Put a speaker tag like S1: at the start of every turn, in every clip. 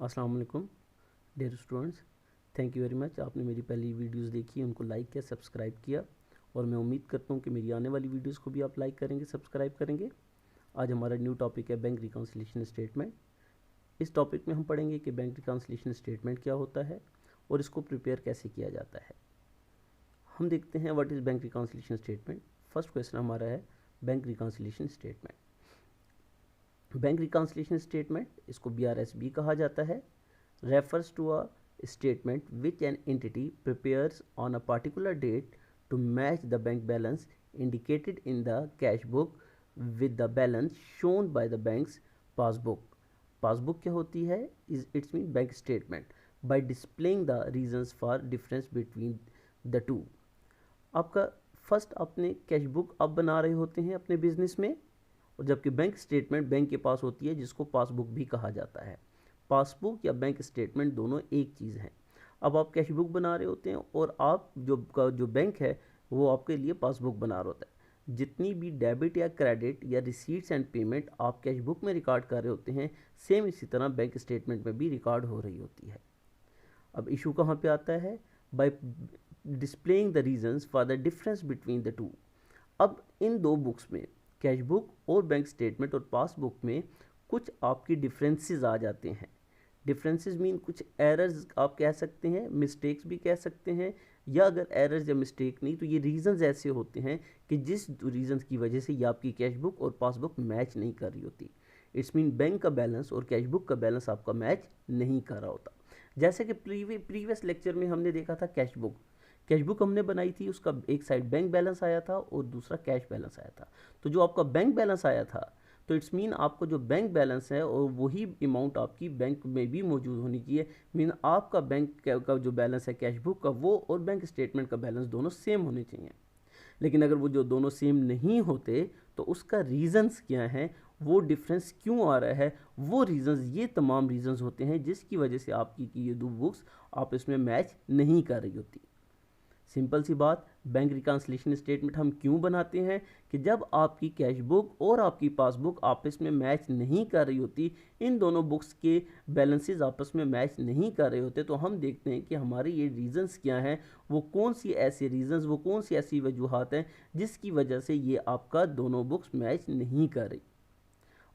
S1: अस्सलाम वालेकुम dear students, thank you very much. आपने मेरी पहली वीडियोस देखी, उनको लाइक किया, सब्सक्राइब किया और मैं उम्मीद करता हूँ कि मेरी आने वाली वीडियोस को भी आप लाइक करेंगे, सब्सक्राइब करेंगे। आज हमारा न्यू टॉपिक है बैंक रिकॉन्सिलिएशन स्टेटमेंट। इस टॉपिक में हम पढ़ेंगे कि बैंक रिकॉन्सिलिएशन स्टेटमेंट क्या होता है और इसको प्रिपेयर कैसे किया जाता है। हम देखते हैं what is bank reconciliation statement. First question हमारा है bank reconciliation statement. Bank reconciliation statement, इसको BRSB कहा जाता है, refers to a statement which an entity prepares on a particular date to match the bank balance indicated in the cash book with the balance shown by the bank's passbook. Passbook क्या होती है? It's mean bank statement by displaying the reasons for difference between the two. आपका first अपने cash book आप बना रहे होते हैं अपने बिजनेस में, और जबकि बैंक स्टेटमेंट बैंक के पास होती है, जिसको पासबुक भी कहा जाता है। पासबुक या बैंक स्टेटमेंट दोनों एक चीज़ है। अब आप कैश बुक बना रहे होते हैं और आप जो बैंक है वो आपके लिए पासबुक बना रहा होता है। जितनी भी डेबिट या क्रेडिट या रिसीट्स एंड पेमेंट आप कैश बुक में रिकॉर्ड कर रहे होते हैं, सेम इसी तरह बैंक स्टेटमेंट में भी रिकॉर्ड हो रही होती है। अब इशू कहाँ पे आता है? By displaying the reasons for the difference between the two. अब इन दो बुक्स में, कैश बुक और बैंक स्टेटमेंट और पासबुक में, कुछ आपकी डिफरेंसेस आ जाते हैं। डिफरेंसेस मीन कुछ एरर्स आप कह सकते हैं, मिस्टेक्स भी कह सकते हैं, या अगर एरर्स या मिस्टेक नहीं तो ये रीजंस ऐसे होते हैं कि जिस रीजंस की वजह से ये आपकी कैश बुक और पासबुक मैच नहीं कर रही होती। इट्स मीन बैंक का बैलेंस और कैश बुक का बैलेंस आपका मैच नहीं कर रहा होता। जैसे कि प्रीवियस लेक्चर में हमने देखा था कैश बुक हमने बनाई थी, उसका एक साइड बैंक बैलेंस आया था और दूसरा कैश बैलेंस आया था। तो जो आपका बैंक बैलेंस आया था, तो इट्स मीन आपको जो बैंक बैलेंस है और वही अमाउंट आपकी बैंक में भी मौजूद होनी चाहिए। मीन आपका बैंक का जो बैलेंस है कैश बुक का, वो और बैंक स्टेटमेंट का बैलेंस दोनों सेम होने चाहिए। लेकिन अगर वो जो दोनों सेम नहीं होते तो उसका रीज़न्स क्या है, वो डिफरेंस क्यों आ रहा है, वो रीज़न्स, ये तमाम रीज़न्स होते हैं जिसकी वजह से आपकी ये दो बुक्स आपस में मैच नहीं कर रही होती। सिंपल सी बात, बैंक रिकॉन्सिलिएशन स्टेटमेंट हम क्यों बनाते हैं कि जब आपकी कैश बुक और आपकी पासबुक आपस में मैच नहीं कर रही होती, इन दोनों बुक्स के बैलेंसेस आपस में मैच नहीं कर रहे होते, तो हम देखते हैं कि हमारे ये रीज़न्स क्या हैं, वो कौन सी ऐसे रीज़न्स, वो कौन सी ऐसी वजूहात हैं जिसकी वजह से ये आपका दोनों बुक्स मैच नहीं कर रही।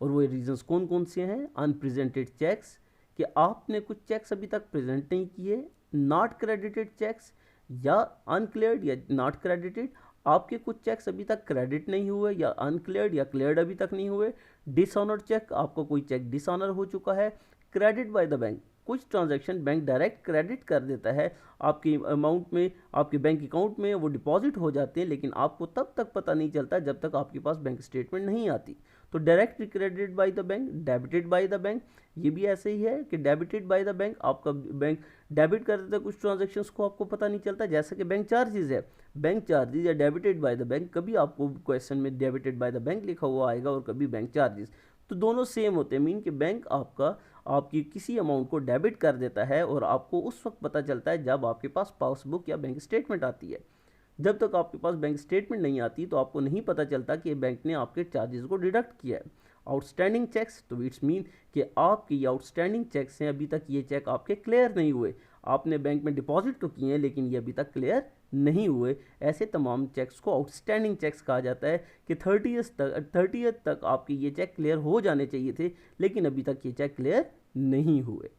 S1: और वो रीज़न्स कौन कौन से हैं? अनप्रेजेंटेड चेक्स, कि आपने कुछ चेक्स अभी तक प्रेजेंट नहीं किए, नॉट क्रेडिटेड चेक्स, या अनक्लियर्ड या नॉट क्रेडिटेड, आपके कुछ चेक्स अभी तक क्रेडिट नहीं हुए, या अनक्लियर्ड या क्लियर्ड अभी तक नहीं हुए, डिसऑनर्ड चेक, आपका कोई चेक डिसऑनर हो चुका है, क्रेडिट बाय द बैंक, कुछ ट्रांजैक्शन बैंक डायरेक्ट क्रेडिट कर देता है आपकी अमाउंट में, आपके बैंक अकाउंट में वो डिपॉजिट हो जाते हैं, लेकिन आपको तब तक पता नहीं चलता जब तक आपके पास बैंक स्टेटमेंट नहीं आती। तो direct credit by the bank, debited by the bank, ये भी ऐसे ही है कि डेबिटेड बाय द बैंक, आपका बैंक डेबिट कर देता है कुछ ट्रांजैक्शंस को, आपको पता नहीं चलता। जैसे कि बैंक चार्जेस है, बैंक चार्जेस या डेबिटेड बाय द बैंक, कभी आपको क्वेश्चन में डेबिटेड बाय द बैंक लिखा हुआ आएगा और कभी बैंक चार्जेस, तो दोनों सेम होते हैं। मीन कि बैंक आपकी किसी अमाउंट को डेबिट कर देता है और आपको उस वक्त पता चलता है जब आपके पास पासबुक या बैंक स्टेटमेंट आती है। जब तक आपके पास बैंक स्टेटमेंट नहीं आती तो आपको नहीं पता चलता कि बैंक ने आपके चार्जेस को डिडक्ट किया है। आउटस्टैंडिंग चेक्स, तो इट्स मीन कि आपके ये आउटस्टैंडिंग चेक्स हैं, अभी तक ये चेक आपके क्लियर नहीं हुए, आपने बैंक में डिपॉजिट तो किए हैं लेकिन ये अभी तक क्लियर नहीं हुए। ऐसे तमाम चेक्स को आउटस्टैंडिंग चेक्स कहा जाता है कि 30th तक आपके ये चेक क्लियर हो जाने चाहिए थे, लेकिन अभी तक ये चेक क्लियर नहीं हुए।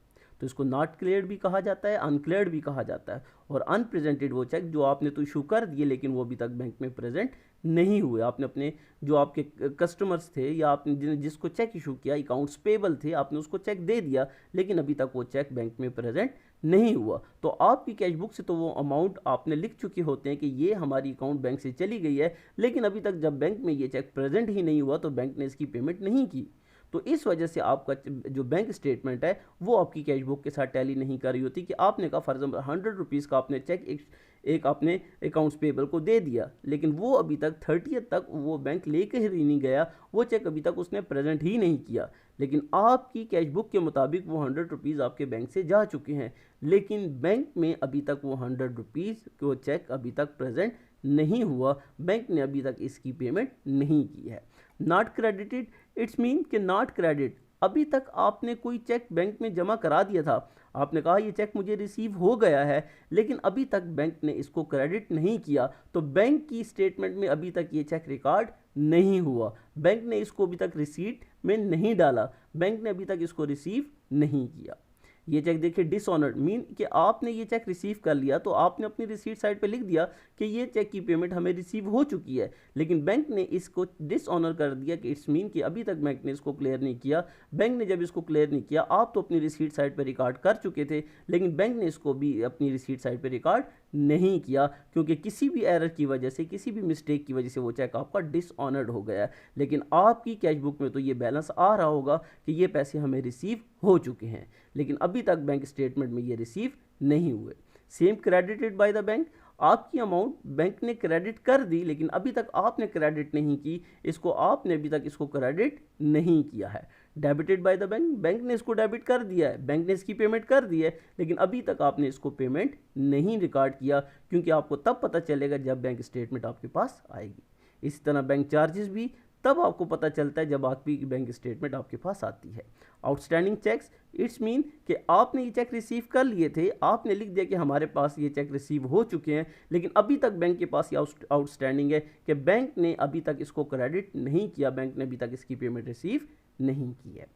S1: तो इसको नॉट क्लियर्ड भी कहा जाता है, अनक्लियर्ड भी कहा जाता है। और अनप्रेजेंटेड वो चेक जो आपने तो इशू कर दिए लेकिन वो अभी तक बैंक में प्रेजेंट नहीं हुए। आपने अपने जो आपके कस्टमर्स थे या आपने जिसको चेक इशू किया, अकाउंट्स पेबल थे, आपने उसको चेक दे दिया लेकिन अभी तक वो चेक बैंक में प्रेजेंट नहीं हुआ, तो आपकी कैश बुक से तो वो अमाउंट आपने लिख चुके होते हैं कि ये हमारी अकाउंट बैंक से चली गई है, लेकिन अभी तक जब बैंक में ये चेक प्रेजेंट ही नहीं हुआ तो बैंक ने इसकी पेमेंट नहीं की। तो इस वजह से आपका जो बैंक स्टेटमेंट है वो आपकी कैश बुक के साथ टैली नहीं कर रही होती। कि आपने कहा फॉर एग्जाम्पल 100 रुपीज़ का आपने चेक एक आपने अकाउंट्स पेबल को दे दिया, लेकिन वो अभी तक 30th तक वो बैंक लेके ही नहीं गया, वो चेक अभी तक उसने प्रेजेंट ही नहीं किया, लेकिन आपकी कैश बुक के मुताबिक वो 100 रुपीज़ आपके बैंक से जा चुके हैं, लेकिन बैंक में अभी तक वो 100 रुपीज़ वो चेक अभी तक प्रेजेंट नहीं हुआ, बैंक ने अभी तक इसकी पेमेंट नहीं की है। नॉट क्रेडिटेड, इट्स मीन कि नॉट क्रेडिट, अभी तक आपने कोई चेक बैंक में जमा करा दिया था, आपने कहा ये चेक मुझे रिसीव हो गया है, लेकिन अभी तक बैंक ने इसको क्रेडिट नहीं किया, तो बैंक की स्टेटमेंट में अभी तक ये चेक रिकॉर्ड नहीं हुआ, बैंक ने इसको अभी तक रिसीट में नहीं डाला, बैंक ने अभी तक इसको रिसीव नहीं किया। ये चेक देखिए डिसऑनर्ड मीन कि आपने ये चेक रिसीव कर लिया, तो आपने अपनी रिसीट साइड पे लिख दिया कि ये चेक की पेमेंट हमें रिसीव हो चुकी है, लेकिन बैंक ने इसको डिसऑनर कर दिया कि इट्स मीन कि अभी तक बैंक ने इसको क्लियर नहीं किया। बैंक ने जब इसको क्लियर नहीं किया, आप तो अपनी रिसीट साइड पे रिकॉर्ड कर चुके थे, लेकिन बैंक ने इसको भी अपनी रिसीट साइड पे रिकॉर्ड नहीं किया, क्योंकि किसी भी एरर की वजह से, किसी भी मिस्टेक की वजह से वो चेक आपका डिसऑनर्ड हो गया है। लेकिन आपकी कैश बुक में तो ये बैलेंस आ रहा होगा कि ये पैसे हमें रिसीव हो चुके हैं, लेकिन अभी तक बैंक स्टेटमेंट में ये रिसीव नहीं हुए। Same credited by the bank, आपकी अमाउंट बैंक ने क्रेडिट कर दी, लेकिन अभी तक आपने क्रेडिट नहीं की, इसको आपने अभी तक इसको क्रेडिट नहीं किया है। Debited by the bank, bank ने इसको डेबिट कर दिया है, बैंक ने इसकी पेमेंट कर दी है, लेकिन अभी तक आपने इसको पेमेंट नहीं रिकॉर्ड किया, क्योंकि आपको तब पता चलेगा जब बैंक स्टेटमेंट आपके पास आएगी। इसी तरह बैंक चार्जेस भी तब आपको पता चलता है जब आपकी बैंक स्टेटमेंट आपके पास आती है। आउटस्टैंडिंग चेक्स, इट्स मीन कि आपने ये चेक रिसीव कर लिए थे, आपने लिख दिया कि हमारे पास ये चेक रिसीव हो चुके हैं, लेकिन अभी तक बैंक के पास ये आउटस्टैंडिंग है कि बैंक ने अभी तक इसको क्रेडिट नहीं किया, बैंक ने अभी तक इसकी पेमेंट रिसीव नहीं की है।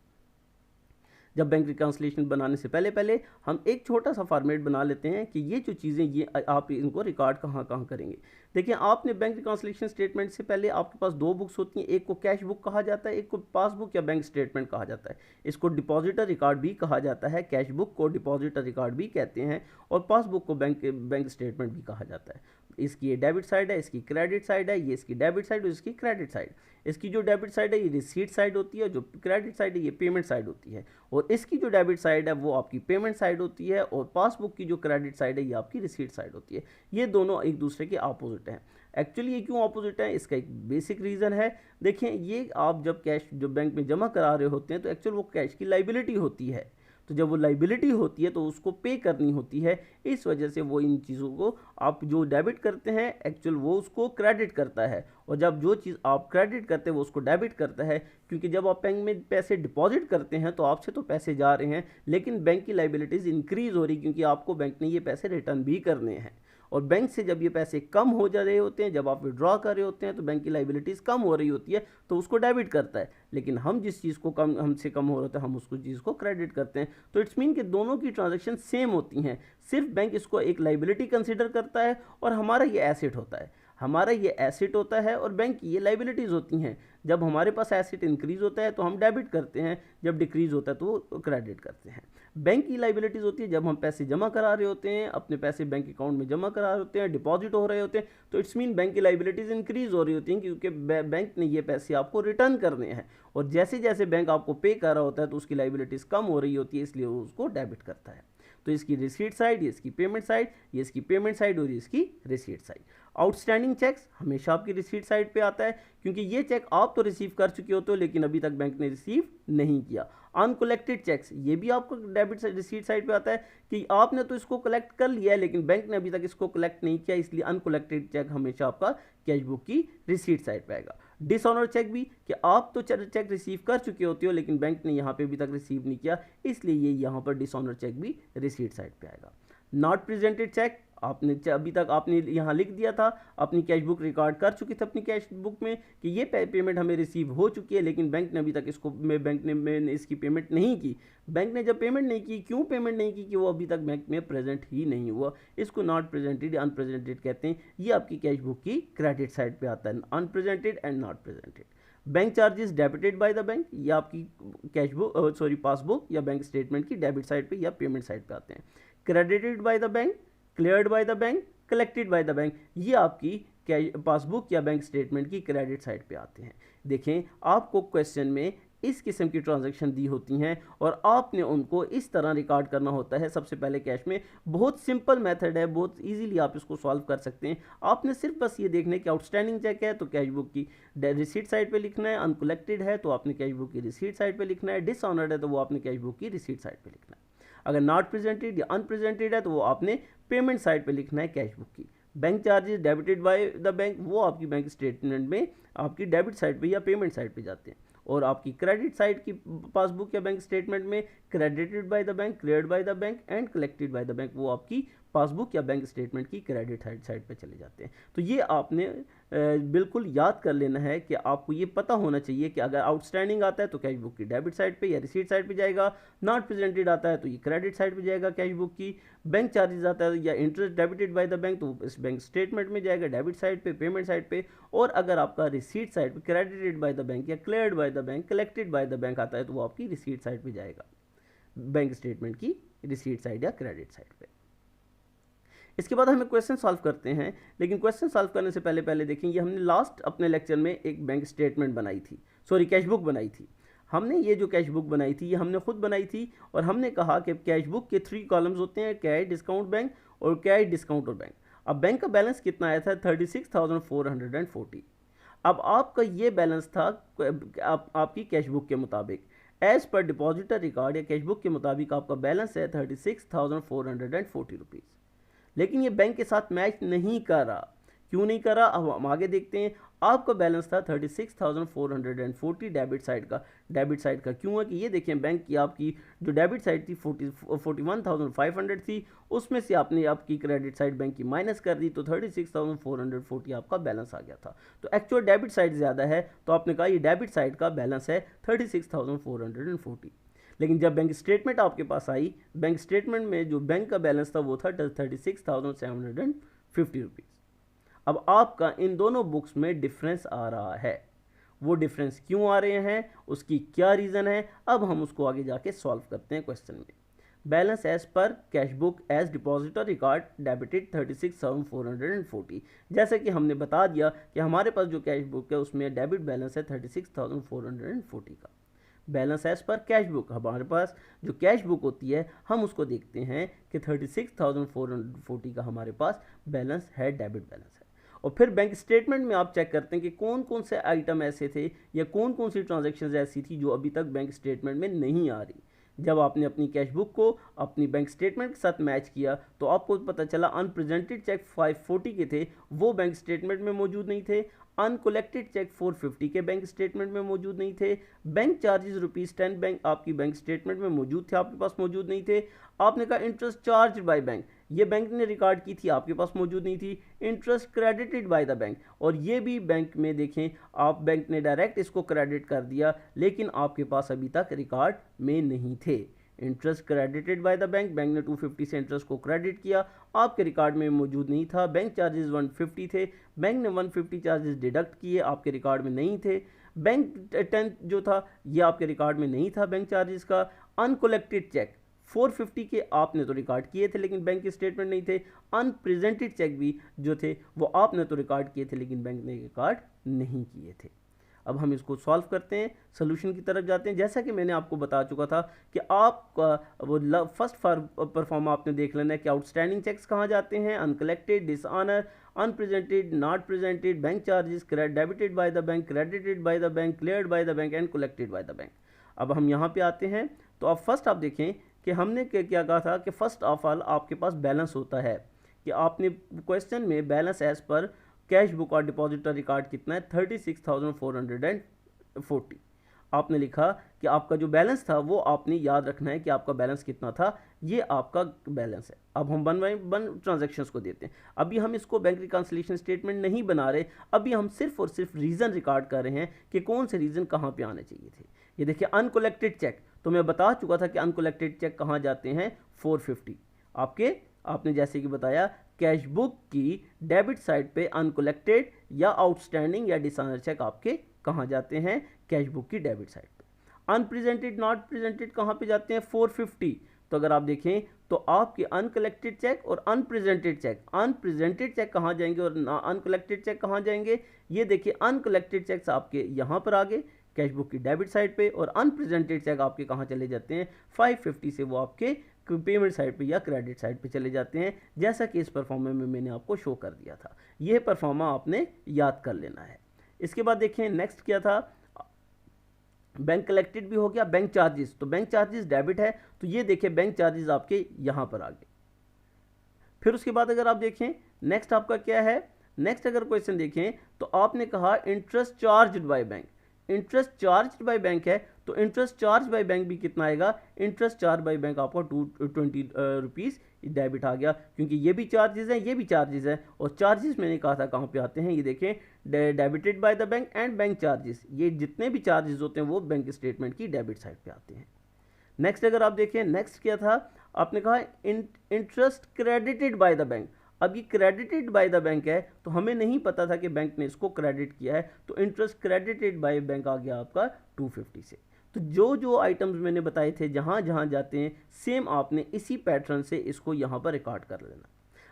S1: जब बैंक रिकॉन्सिलिएशन बनाने से पहले हम एक छोटा सा फॉर्मेट बना लेते हैं कि ये जो चीज़ें ये आप इनको रिकॉर्ड कहाँ कहाँ करेंगे। देखिए, आपने बैंक रिकॉन्सिलिएशन स्टेटमेंट से पहले आपके पास दो बुक्स होती हैं, एक को कैश बुक कहा जाता है, एक को पासबुक या बैंक स्टेटमेंट कहा जाता है। इसको डिपॉजिटर रिकॉर्ड भी कहा जाता है, कैश बुक को डिपॉजिटर रिकॉर्ड भी कहते हैं, और पासबुक को बैंक स्टेटमेंट भी कहा जाता है। इसकी ये डेबिट साइड है, इसकी क्रेडिट साइड है, ये इसकी डेबिट साइड और इसकी क्रेडिट साइड। इसकी जो डेबिट साइड है ये रिसीट साइड होती है, जो क्रेडिट साइड है ये पेमेंट साइड होती है, और इसकी जो डेबिट साइड है वो आपकी पेमेंट साइड होती है, और पासबुक की जो क्रेडिट साइड है ये आपकी रिसीट साइड होती है। ये दोनों एक दूसरे के अपोजिट हैं। एक्चुअली ये क्यों अपोजिट है, इसका एक बेसिक रीज़न है। देखिए, ये आप जब कैश जो बैंक में जमा करा रहे होते हैं तो एक्चुअल वो कैश की लाइबिलिटी होती है, तो जब वो लाइबिलिटी होती है तो उसको पे करनी होती है, इस वजह से वो इन चीज़ों को आप जो डेबिट करते हैं एक्चुअल वो उसको क्रेडिट करता है, और जब जो चीज़ आप क्रेडिट करते हैं वो उसको डेबिट करता है, क्योंकि जब आप बैंक में पैसे डिपॉजिट करते हैं तो आपसे तो पैसे जा रहे हैं, लेकिन बैंक की लाइबिलिटीज़ इंक्रीज़ हो रही, क्योंकि आपको बैंक ने ये पैसे रिटर्न भी करने हैं, और बैंक से जब ये पैसे कम हो जा रहे होते हैं, जब आप विड्रॉ कर रहे होते हैं तो बैंक की लाइबिलिटीज़ कम हो रही होती है, तो उसको डेबिट करता है। लेकिन हम जिस चीज़ को कम हमसे कम हो रहा है हम उसको चीज़ को क्रेडिट करते हैं। तो इट्स मीन कि दोनों की ट्रांजैक्शन सेम होती हैं, सिर्फ बैंक इसको एक लाइबिलिटी कंसिडर करता है और हमारा ये एसेट होता है, हमारा ये एसेट होता है और बैंक की ये लाइबिलिटीज़ होती हैं। जब हमारे पास एसेट इंक्रीज़ होता है तो हम डेबिट करते हैं, जब डिक्रीज़ होता है तो वो क्रेडिट करते हैं। बैंक की लाइबिलिटीज़ होती है जब हम पैसे जमा करा रहे होते हैं, अपने पैसे बैंक अकाउंट में जमा करा रहे होते हैं, डिपॉजिट हो रहे होते हैं, तो इट्स मीन बैंक की लाइबिलिटीज़ इंक्रीज़ हो रही होती हैं, क्योंकि बैंक ने ये पैसे आपको रिटर्न करने हैं, और जैसे जैसे बैंक आपको पे कर रहा होता है तो उसकी लाइबिलिटीज़ कम हो रही होती है, इसलिए वो उसको डेबिट करता है। तो इसकी रिसीट साइड, ये इसकी पेमेंट साइड, ये इसकी पेमेंट साइड और ये इसकी रिसीट साइड। आउटस्टैंडिंग चेक्स हमेशा आपकी रिसीट साइड पे आता है, क्योंकि ये चेक आप तो रिसीव कर चुके होते हो लेकिन अभी तक बैंक ने रिसीव नहीं किया। अनकलेक्टेड चेक्स, ये भी आपको डेबिट साइड रिसीट साइड पे आता है कि आपने तो इसको कलेक्ट कर लिया है लेकिन बैंक ने अभी तक इसको कलेक्ट नहीं किया, इसलिए अनकलेक्टेड चेक हमेशा आपका कैश बुक की रिसीट साइड पे आएगा। डिसऑनर चेक भी कि आप तो चेक रिसीव कर चुके होते हो लेकिन बैंक ने यहाँ पे अभी तक रिसीव नहीं किया, इसलिए ये यहाँ पर डिसऑनर चेक भी रिसीट साइड पे आएगा। नॉट प्रेजेंटेड चेक, आपने अभी तक आपने यहाँ लिख दिया था, अपनी कैश बुक रिकॉर्ड कर चुके थे अपनी कैश बुक में कि ये पेमेंट हमें रिसीव हो चुकी है, लेकिन बैंक ने अभी तक इसको बैंक ने इसकी पेमेंट नहीं की। बैंक ने जब पेमेंट नहीं की, क्यों पेमेंट नहीं की, कि वो अभी तक बैंक में प्रेजेंट ही नहीं हुआ, इसको नॉट प्रेजेंटेड, अनप्रेजेंटेड कहते हैं। ये आपकी कैश बुक की क्रेडिट साइड पे आता है, unrepresented and not presented. Bank charges debited by the bank, ये आपकी कैश बुक पासबुक या बैंक स्टेटमेंट की डेबिट साइड पे या पेमेंट साइड पे आते हैं। Credited by the bank, cleared by the bank, collected by the bank, ये आपकी पासबुक या बैंक स्टेटमेंट की क्रेडिट साइड पे आते हैं। देखें, आपको क्वेश्चन में इस किस्म की ट्रांजैक्शन दी होती हैं और आपने उनको इस तरह रिकॉर्ड करना होता है। सबसे पहले कैश में बहुत सिंपल मेथड है, बहुत इजीली आप इसको सॉल्व कर सकते हैं। आपने सिर्फ बस ये देखना है कि आउटस्टैंडिंग चेक है तो कैश बुक की रिसीट साइड पे लिखना है, अनकलेक्टेड है तो आपने कैश बुक की रिसीट साइड पे लिखना है, डिसऑनर्ड है तो वो आपने कैश बुक की रिसीट साइड पे लिखना है। अगर नॉट प्रेजेंटेड या अनप्रेजेंटेड है तो वो आपने पेमेंट साइड पे लिखना है कैश बुक की। Bank charges debited by the bank, वो आपकी बैंक स्टेटमेंट में आपकी डेबिट साइड पे या पेमेंट साइड पे जाते हैं। और आपकी क्रेडिट साइड की पासबुक या बैंक स्टेटमेंट में credited by the bank, cleared by the bank and collected by the bank, वो आपकी पासबुक या बैंक स्टेटमेंट की क्रेडिट साइड पे चले जाते हैं। तो ये आपने बिल्कुल याद कर लेना है कि आपको ये पता होना चाहिए कि अगर आउटस्टैंडिंग आता है तो कैश बुक की डेबिट साइड पे या रिसीट साइड पे जाएगा, नॉट प्रेजेंटेड आता है तो ये क्रेडिट साइड पे जाएगा कैश बुक की, बैंक चार्जेस आता है या interest debited by the bank तो इस बैंक स्टेटमेंट में जाएगा डेबिट साइड पे, पेमेंट साइड पे, और अगर आपका रिसीट साइड पे क्रेडिटेड बाय द बैंक या cleared by the bank, collected by the bank आता है तो वो आपकी रिसीट साइड पे जाएगा, बैंक स्टेटमेंट की रिसीट साइड या क्रेडिट साइड पे। इसके बाद हमें क्वेश्चन सॉल्व करते हैं, लेकिन क्वेश्चन सॉल्व करने से पहले देखेंगे हमने लास्ट अपने लेक्चर में एक बैंक स्टेटमेंट बनाई थी, सॉरी कैश बुक बनाई थी। हमने ये जो कैश बुक बनाई थी ये हमने खुद बनाई थी और हमने कहा कि कैश बुक के 3 कॉलम्स होते हैं, कैश डिस्काउंट बैंक और कैश डिस्काउंटर बैंक। अब बैंक का बैलेंस कितना आया था 36,440। अब आपका ये बैलेंस था आपकी कैश बुक के मुताबिक, एज पर डिपॉजिटर रिकॉर्ड या कैश बुक के मुताबिक आपका बैलेंस है 36,440 रुपीज़, लेकिन ये बैंक के साथ मैच नहीं कर रहा। क्यों नहीं कर रहा, अब हम आगे देखते हैं। आपका बैलेंस था 36,440 डेबिट साइड का क्यों है कि ये देखें बैंक की आपकी जो डेबिट साइड थी 41,500 थी, उसमें से आपने आपकी क्रेडिट साइड बैंक की माइनस कर दी तो 36,440 आपका बैलेंस आ गया था। तो एक्चुअल डेबिट साइड ज़्यादा है तो आपने कहा ये डेबिट साइड का बैलेंस है 36,440। लेकिन जब बैंक स्टेटमेंट आपके पास आई, बैंक स्टेटमेंट में जो बैंक का बैलेंस था वो था 36,750 रुपीज़। अब आपका इन दोनों बुक्स में डिफरेंस आ रहा है, वो डिफरेंस क्यों आ रहे हैं, उसकी क्या रीज़न है, अब हम उसको आगे जाके सॉल्व करते हैं क्वेश्चन में। Balance as per cash book as depositor record debited 36,440। जैसे कि हमने बता दिया कि हमारे पास जो कैश बुक है उसमें डेबिट बैलेंस है 36,440 का। Balance as per cash book, हमारे पास जो कैश बुक होती है हम उसको देखते हैं कि 36,440 का हमारे पास बैलेंस है, डेबिट बैलेंस है। और फिर बैंक स्टेटमेंट में आप चेक करते हैं कि कौन कौन से आइटम ऐसे थे या कौन कौन सी ट्रांजैक्शंस ऐसी थी जो अभी तक बैंक स्टेटमेंट में नहीं आ रही। जब आपने अपनी कैश बुक को अपनी बैंक स्टेटमेंट के साथ मैच किया तो आपको पता चला अनप्रेजेंटेड चेक 540 के थे, वो बैंक स्टेटमेंट में मौजूद नहीं थे। अनकोलेक्टेड चेक 450 के बैंक स्टेटमेंट में मौजूद नहीं थे। बैंक चार्जेस ₹10 बैंक आपकी बैंक स्टेटमेंट में मौजूद थे, आपके पास मौजूद नहीं थे। आपने कहा इंटरेस्ट चार्ज बाय बैंक, ये बैंक ने रिकॉर्ड की थी, आपके पास मौजूद नहीं थी। Interest credited by the bank, और ये भी बैंक में देखें आप बैंक ने डायरेक्ट इसको क्रेडिट कर दिया, लेकिन आपके पास अभी तक रिकॉर्ड में नहीं थे। Interest credited by the bank, bank ने 250 से इंटरेस्ट को क्रेडिट किया, आपके रिकॉर्ड में मौजूद नहीं था। बैंक चार्जेस 150 थे, बैंक ने 150 चार्जेस डिडक्ट किए, आपके रिकॉर्ड में नहीं थे। बैंक 10 जो था ये आपके रिकॉर्ड में नहीं था बैंक चार्जेस का। अनकोलेक्टेड चेक 450 के आपने तो रिकॉर्ड किए थे लेकिन बैंक के स्टेटमेंट नहीं थे। अनप्रेजेंटेड चेक भी जो थे वो आपने तो रिकॉर्ड किए थे लेकिन बैंक ने रिकॉर्ड नहीं किए थे। अब हम इसको सॉल्व करते हैं, सोल्यूशन की तरफ जाते हैं। जैसा कि मैंने आपको बता चुका था कि आपका वो फर्स्ट परफॉर्मा आपने देख लेना है कि आउटस्टैंडिंग चेक्स कहाँ जाते हैं, uncollected, dishonour, unrepresented, not presented, bank charges debited by the bank, credited by the bank, cleared by the bank and collected by the bank. अब हम यहाँ पे आते हैं तो अब फर्स्ट आप देखें कि हमने क्या कहा था कि फर्स्ट ऑफ ऑल आपके पास बैलेंस होता है कि आपने क्वेश्चन में balance as per cash book और डिपॉजिटर रिकॉर्ड कितना है 36,440। आपने लिखा कि आपका जो बैलेंस था वो आपने याद रखना है कि आपका बैलेंस कितना था, ये आपका बैलेंस है। अब हम वन बाई वन ट्रांजेक्शन्स को देते हैं। अभी हम इसको बैंक रिकॉन्सिलिएशन स्टेटमेंट नहीं बना रहे, अभी हम सिर्फ और सिर्फ रीज़न रिकॉर्ड कर रहे हैं कि कौन से रीज़न कहाँ पे आने चाहिए थे। ये देखिए अनकोलेक्टेड चेक, तो मैं बता चुका था कि अनकोलेक्टेड चेक कहाँ जाते हैं 450। आपने जैसे कि बताया कैश बुक की डेबिट साइड पे अनकोलेक्टेड या आउटस्टैंडिंग या डिसऑनर चेक आपके कहाँ जाते हैं, कैश बुक की डेबिट साइड पे। अनप्रेजेंटेड नॉट प्रेजेंटेड कहाँ पे जाते हैं 450। तो अगर आप देखें तो आपके अनकलेक्टेड चेक और अनप्रेजेंटेड चेक कहाँ जाएंगे और अनकलेक्टेड चेक कहाँ जाएंगे। ये देखिए अनकलेक्टेड चेक्स आपके यहाँ पर आ गए कैश बुक की डेबिट साइड पे, और अनप्रेजेंटेड चेक आपके कहाँ चले जाते हैं 550 से वो आपके पेमेंट साइड पे या क्रेडिट साइड पे चले जाते हैं, जैसा कि इस परफॉर्मा में मैंने आपको शो कर दिया था। यह परफॉर्मा आपने याद कर लेना है। इसके बाद देखें नेक्स्ट क्या था, बैंक कलेक्टेड भी हो गया। बैंक चार्जेस, तो बैंक चार्जेस डेबिट है तो ये देखिए बैंक चार्जेस आपके यहाँ पर आ गए। फिर उसके बाद अगर आप देखें नेक्स्ट आपका क्या है, नेक्स्ट अगर क्वेश्चन देखें तो आपने कहा interest charge by bank. Interest charge by bank है, तो इंटरेस्ट चार्ज बाय बैंक भी कितना आएगा, इंटरेस्ट चार्ज बाय बैंक आपको 220 रुपीज़ डेबिट आ गया, क्योंकि ये भी चार्जेस हैं, ये भी चार्जेस हैं, और चार्जेस मैंने कहा था कहाँ पे आते हैं, ये देखें, debited by the bank and bank charges, ये जितने भी चार्जेस होते हैं वो बैंक स्टेटमेंट की डेबिट साइड पे आते हैं। नेक्स्ट अगर आप देखें, नेक्स्ट क्या था, आपने कहा interest credited by the bank. अब ये क्रेडिटेड बाय द बैंक है, तो हमें नहीं पता था कि बैंक ने इसको क्रेडिट किया है, तो इंटरेस्ट क्रेडिटेड बाय बैंक आ गया आपका 250 से। तो जो जो आइटम्स मैंने बताए थे जहाँ जहाँ जाते हैं, सेम आपने इसी पैटर्न से इसको यहाँ पर रिकॉर्ड कर लेना।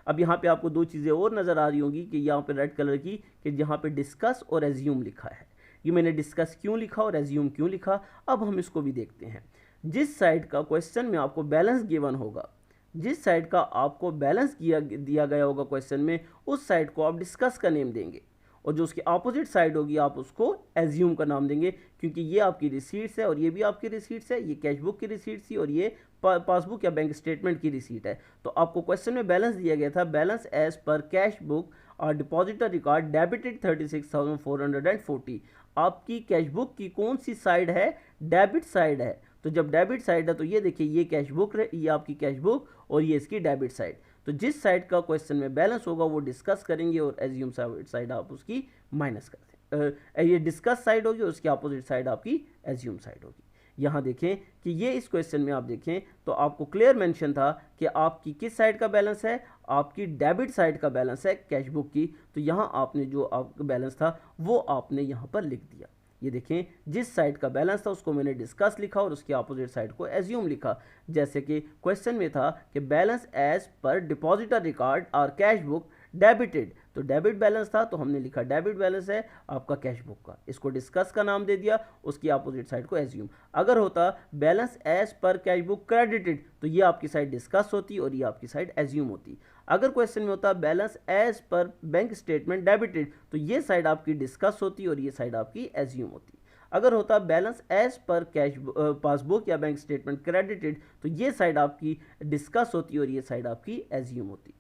S1: अब यहाँ पे आपको दो चीज़ें और नज़र आ रही होंगी कि यहाँ पे रेड कलर की, कि यहाँ पे डिस्कस और एज्यूम लिखा है। ये मैंने डिस्कस क्यों लिखा और एज्यूम क्यों लिखा, अब हम इसको भी देखते हैं। जिस साइड का क्वेश्चन में आपको बैलेंस गिवन होगा, जिस साइड का आपको बैलेंस दिया गया होगा क्वेश्चन में, उस साइड को आप डिस्कस का नेम देंगे, और जो उसकी अपोजिट साइड होगी आप उसको एज्यूम का नाम देंगे, क्योंकि ये आपकी रिसीट्स है और ये भी आपकी रिसीट्स है, ये कैश बुक की रिसीट्स थी और ये पासबुक या बैंक स्टेटमेंट की रिसीट है। तो आपको क्वेश्चन में बैलेंस दिया गया था, balance as per cash book और डिपॉजिटर रिकॉर्ड डेबिटेड 36,440। आपकी कैश बुक की कौन सी साइड है, डेबिट साइड है। तो जब डेबिट साइड है तो ये देखिए, ये कैश बुक, ये आपकी कैश बुक और ये इसकी डेबिट साइड। तो जिस साइड का क्वेश्चन में बैलेंस होगा वो डिस्कस करेंगे, और एज्यूम साइड आप उसकी माइनस करते हैं। ये डिस्कस साइड होगी, उसकी अपोजिट साइड आपकी एज्यूम साइड होगी। यहाँ देखें कि ये इस क्वेश्चन में आप देखें तो आपको क्लियर मेंशन था कि आपकी किस साइड का बैलेंस है, आपकी डेबिट साइड का बैलेंस है कैश बुक की। तो यहाँ आपने जो आपका बैलेंस था वो आपने यहाँ पर लिख दिया। ये देखें, जिस साइड का बैलेंस था उसको मैंने डिस्कस लिखा और उसके अपोजिट साइड को एज्यूम लिखा। जैसे कि क्वेश्चन में था कि balance as per depositor record और कैश बुक डेबिटेड, तो डेबिट बैलेंस था तो हमने लिखा डेबिट बैलेंस है आपका कैश बुक का, इसको डिस्कस का नाम दे दिया, उसकी अपोजिट साइड को एज्यूम। अगर होता balance as per cash book credited, तो ये आपकी साइड डिस्कस होती और ये आपकी साइड एज्यूम होती। अगर क्वेश्चन में होता balance as per bank statement debited, तो ये साइड आपकी डिस्कस होती और ये साइड आपकी एज्यूम होती। अगर होता balance as per cash passbook या बैंक स्टेटमेंट क्रेडिटेड, तो ये साइड आपकी डिस्कस होती और ये साइड आपकी एज्यूम होती।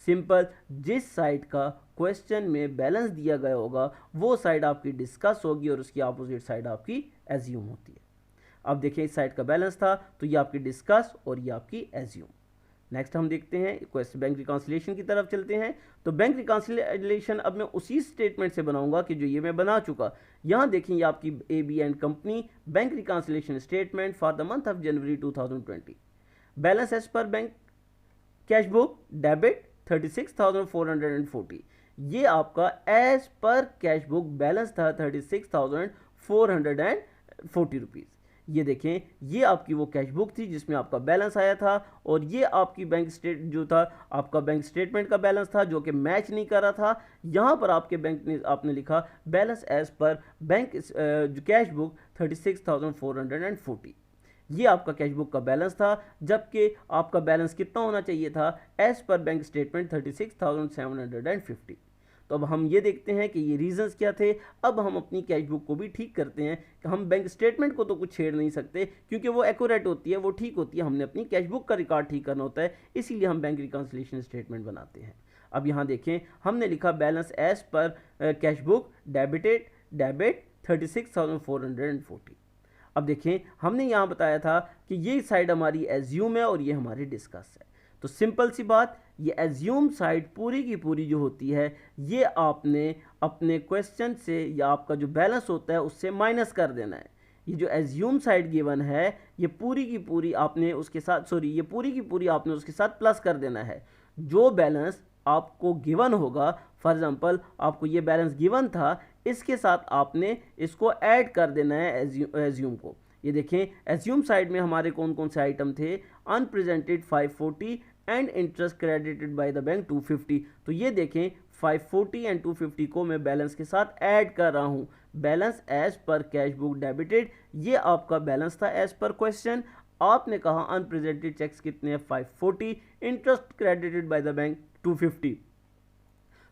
S1: सिंपल, जिस साइड का क्वेश्चन में बैलेंस दिया गया होगा वो साइड आपकी डिस्कस होगी और उसकी अपोजिट साइड आपकी एज्यूम होती है। अब देखिए, इस साइड का बैलेंस था तो ये आपकी डिस्कस और ये आपकी एज्यूम। नेक्स्ट हम देखते हैं क्वेश्चन बैंक रिकॉन्सिलिएशन की तरफ चलते हैं। तो बैंक रिकॉन्सिलिएशन अब मैं उसी स्टेटमेंट से बनाऊंगा कि जो ये मैं बना चुका। यहाँ देखें, ये आपकी AB and company bank reconciliation statement for the month of January 2020। Balance as per bank cash book debit 36,440। ये आपका as per cash book balance था 36,440 रुपीज़। ये देखें, ये आपकी वो कैश बुक थी जिसमें आपका बैलेंस आया था, और ये आपकी बैंक स्टेट जो था आपका बैंक स्टेटमेंट का बैलेंस था जो कि मैच नहीं कर रहा था। यहाँ पर आपके बैंक ने आपने लिखा balance as per bank cash book 36,440। ये आपका कैश बुक का बैलेंस था, जबकि आपका बैलेंस कितना होना चाहिए था एज पर बैंक स्टेटमेंट 36,750। तो अब हम ये देखते हैं कि ये रीजंस क्या थे। अब हम अपनी कैश बुक को भी ठीक करते हैं कि हम बैंक स्टेटमेंट को तो कुछ छेड़ नहीं सकते क्योंकि वो एक्यूरेट होती है, वो ठीक होती है, हमने अपनी कैश बुक का रिकॉर्ड ठीक करना होता है, इसीलिए हम बैंक रिकॉन्सिलिएशन स्टेटमेंट बनाते हैं। अब यहाँ देखें, हमने लिखा balance as per cash book debited debit 36,440। अब देखें, हमने यहाँ बताया था कि ये साइड हमारी एज्यूम है और ये हमारी डिस्कस है। तो सिंपल सी बात, ये एज्यूम साइड पूरी की पूरी जो होती है ये आपने अपने क्वेश्चन से या आपका जो बैलेंस होता है उससे माइनस कर देना है। ये जो एज्यूम साइड गिवन है ये पूरी की पूरी आपने उसके साथ ये पूरी की पूरी आपने उसके साथ प्लस कर देना है। जो बैलेंस आपको गिवन होगा, फॉर एग्जांपल आपको ये बैलेंस गिवन था, इसके साथ आपने इसको ऐड कर देना है एज्यूम को। ये देखें, एज्यूम साइड में हमारे कौन कौन से आइटम थे, unrepresented 540 and interest credited by the bank 250। तो ये देखें, 540 एंड 250 को मैं बैलेंस के साथ ऐड कर रहा हूँ। Balance as per cash book debited, ये आपका बैलेंस था एज पर क्वेश्चन। आपने कहा अनप्रेजेंटेड चेक्स कितने हैं 540, interest credited by the bank 250।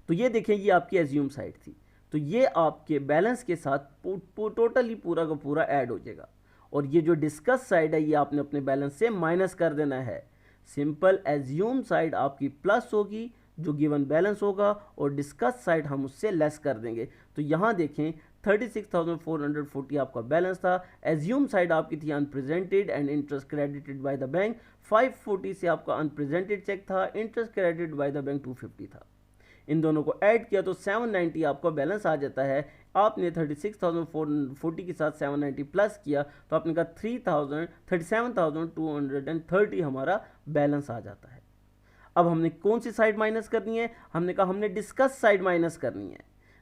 S1: तो ये देखें, ये आपकी एज्यूम साइड थी। तो ये आपके बैलेंस के साथ टोटली पूरा का पूरा ऐड हो जाएगा, और ये जो डिस्कस साइड है ये आपने अपने बैलेंस से माइनस कर देना है। सिंपल, एज्यूम साइड आपकी प्लस होगी जो गिवन बैलेंस होगा, और डिस्कस साइड हम उससे लेस कर देंगे। तो यहाँ देखें 36,440 आपका बैलेंस था। एज्यूम साइड आपकी थी unrepresented and interest credited by the bank. 540 से आपका अनप्रेजेंटेड चेक था, interest credited by the bank 250 था। इन दोनों को ऐड किया तो 790 आपका बैलेंस आ जाता है। आपने 36,440 के साथ 790 प्लस किया तो आपने कहा 37,230 हमारा बैलेंस आ जाता है। अब हमने कौन सी साइड माइनस करनी है? हमने कहा हमने डिस्कस साइड माइनस करनी है।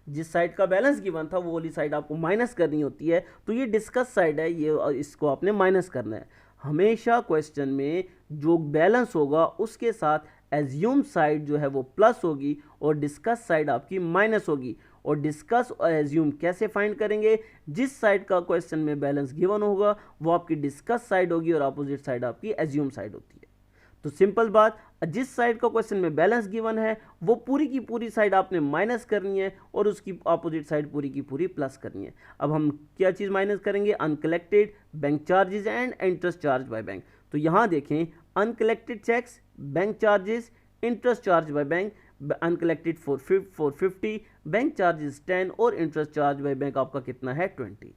S1: जिस साइड का बैलेंस गिवन था वो वाली साइड आपको माइनस करनी होती है, तो ये डिस्कस साइड है, ये इसको आपने माइनस करना है। हमेशा क्वेश्चन में जो बैलेंस होगा उसके साथ एज्यूम साइड जो है वो प्लस होगी और डिस्कस साइड आपकी माइनस होगी। और डिस्कस और एज्यूम कैसे फाइंड करेंगे? जिस साइड का क्वेश्चन में बैलेंस गिवन होगा वो आपकी डिस्कस साइड होगी और अपोजिट साइड आपकी एज्यूम साइड होती है। तो सिंपल बात, जिस साइड का क्वेश्चन में बैलेंस गिवन है वो पूरी की पूरी साइड आपने माइनस करनी है और उसकी अपोजिट साइड पूरी की पूरी प्लस करनी है। अब हम क्या चीज़ माइनस करेंगे? Uncollected bank charges and interest charge by bank. तो यहाँ देखें, uncollected cheques, bank charges, interest charge by bank, uncollected 450, bank charges 10 और इंटरेस्ट चार्ज बाय बैंक आपका कितना है? 20।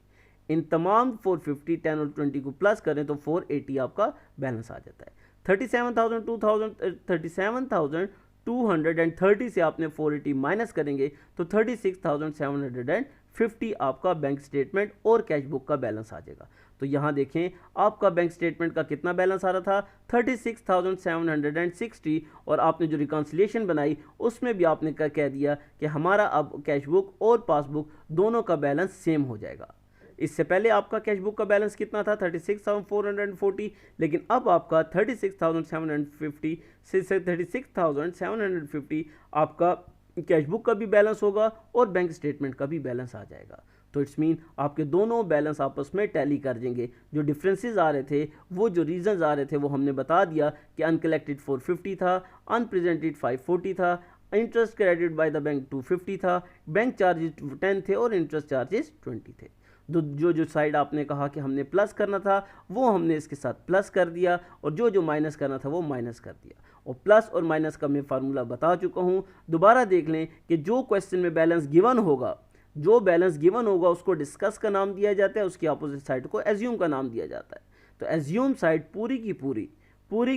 S1: इन तमाम 450, 10 और 20 को प्लस करें तो 480 आपका बैलेंस आ जाता है। 37,230 से आपने 480 माइनस करेंगे तो 36,750 आपका बैंक स्टेटमेंट और कैश बुक का बैलेंस आ जाएगा। तो यहाँ देखें, आपका बैंक स्टेटमेंट का कितना बैलेंस आ रहा था? 36,760। और आपने जो रिकॉन्सिलिएशन बनाई उसमें भी आपने कह दिया कि हमारा अब कैश बुक और पासबुक दोनों का बैलेंस सेम हो जाएगा। इससे पहले आपका कैश बुक का बैलेंस कितना था? 36,440, लेकिन अब आपका 36,750 से 36,750 आपका कैश बुक का भी बैलेंस होगा और बैंक स्टेटमेंट का भी बैलेंस आ जाएगा। तो इट्स मीन आपके दोनों बैलेंस आपस में टैली कर जाएंगे। जो डिफरेंसेस आ रहे थे, वो जो रीजंस आ रहे थे वो हमने बता दिया कि अनकलेक्टेड 450 था, अनप्रेजेंटेड 540 था, interest credit by the bank 250 था, बैंक चार्जेस 10 थे और इंटरेस्ट चार्जेस 20 थे। जो साइड आपने कहा कि हमने प्लस करना था वो हमने इसके साथ प्लस कर दिया और जो माइनस करना था वो माइनस कर दिया। और प्लस और माइनस का मैं फार्मूला बता चुका हूँ। दोबारा देख लें कि जो क्वेश्चन में बैलेंस गिवन होगा, जो बैलेंस गिवन होगा उसको डिस्कस का नाम दिया जाता है, उसकी अपोजिट साइड को एज्यूम का नाम दिया जाता है। तो एज्यूम साइड पूरी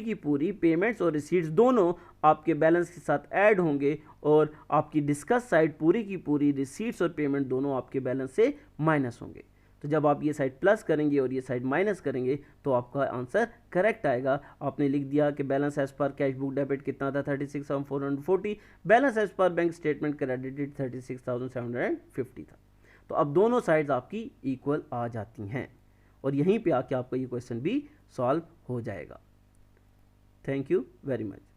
S1: की पूरी पेमेंट्स और रिसीट्स दोनों आपके बैलेंस के साथ ऐड होंगे और आपकी डिस्कस साइड पूरी की पूरी रिसीट्स और पेमेंट दोनों आपके बैलेंस से माइनस होंगे। तो जब आप ये साइड प्लस करेंगे और ये साइड माइनस करेंगे तो आपका आंसर करेक्ट आएगा। आपने लिख दिया कि balance as per cash book debit कितना था? 36,440, balance as per bank statement credited 36,750 था। तो अब दोनों साइड्स आपकी इक्वल आ जाती हैं और यहीं पे आके आपका ये क्वेश्चन भी सॉल्व हो जाएगा। Thank you very much.